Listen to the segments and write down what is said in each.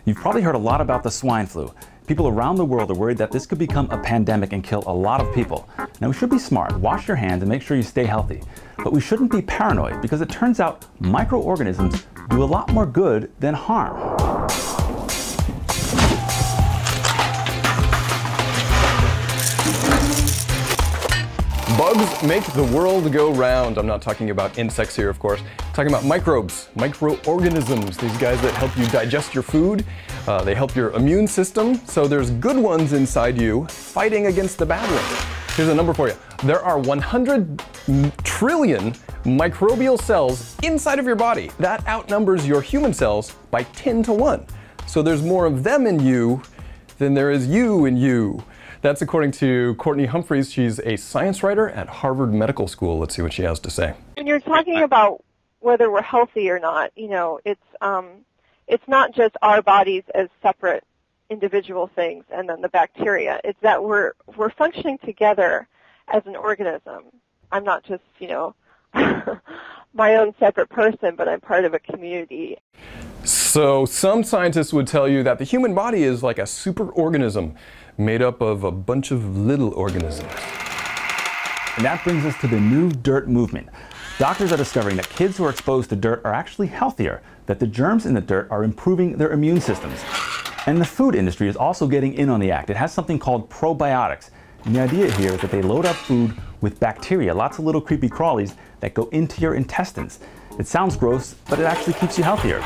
You've probably heard a lot about the swine flu. People around the world are worried that this could become a pandemic and kill a lot of people. Now, we should be smart, wash your hands, and make sure you stay healthy. But we shouldn't be paranoid, because it turns out microorganisms do a lot more good than harm. Bugs make the world go round. I'm not talking about insects here, of course. I'm talking about microbes, microorganisms, these guys that help you digest your food. They help your immune system, so there's good ones inside you fighting against the bad ones. Here's a number for you. There are 100 trillion microbial cells inside of your body. That outnumbers your human cells by 10 to 1. So there's more of them in you than there is you in you. That's according to Courtney Humphreys. She's a science writer at Harvard Medical School. Let's see what she has to say. When you're talking about whether we're healthy or not, you know, it's not just our bodies as separate individual things and then the bacteria. It's that we're functioning together as an organism. I'm not just, you know, my own separate person, but I'm part of a community. So some scientists would tell you that the human body is like a superorganism made up of a bunch of little organisms. And that brings us to the new dirt movement. Doctors are discovering that kids who are exposed to dirt are actually healthier, that the germs in the dirt are improving their immune systems. And the food industry is also getting in on the act. It has something called probiotics. And the idea here is that they load up food with bacteria, lots of little creepy crawlies that go into your intestines. It sounds gross, but it actually keeps you healthier.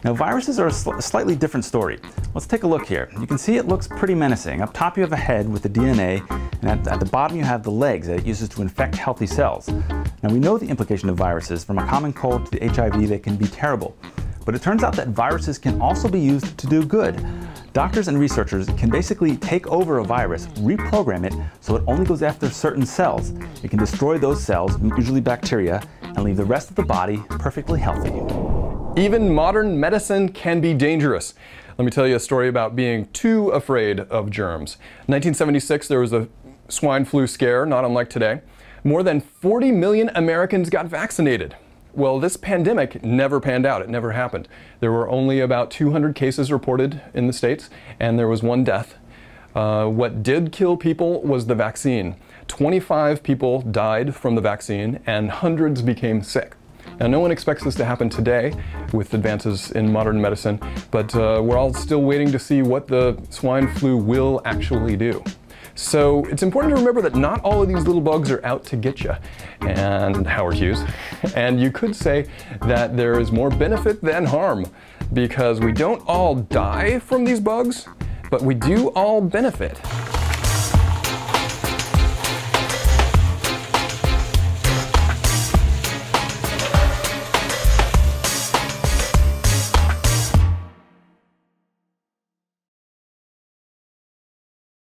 Now, viruses are a slightly different story. Let's take a look here. You can see it looks pretty menacing. Up top you have a head with the DNA, and at the bottom you have the legs that it uses to infect healthy cells. Now, we know the implication of viruses. From a common cold to the HIV, they can be terrible. But it turns out that viruses can also be used to do good. Doctors and researchers can basically take over a virus, reprogram it so it only goes after certain cells. It can destroy those cells, usually bacteria, and leave the rest of the body perfectly healthy. Even modern medicine can be dangerous. Let me tell you a story about being too afraid of germs. In 1976, there was a swine flu scare, not unlike today. More than 40 million Americans got vaccinated. Well, this pandemic never panned out. It never happened. There were only about 200 cases reported in the States, and there was one death. What did kill people was the vaccine. 25 people died from the vaccine, and hundreds became sick. Now, no one expects this to happen today with advances in modern medicine, but we're all still waiting to see what the swine flu will actually do. So it's important to remember that not all of these little bugs are out to get you, and Howard Hughes. And you could say that there is more benefit than harm, because we don't all die from these bugs, but we do all benefit.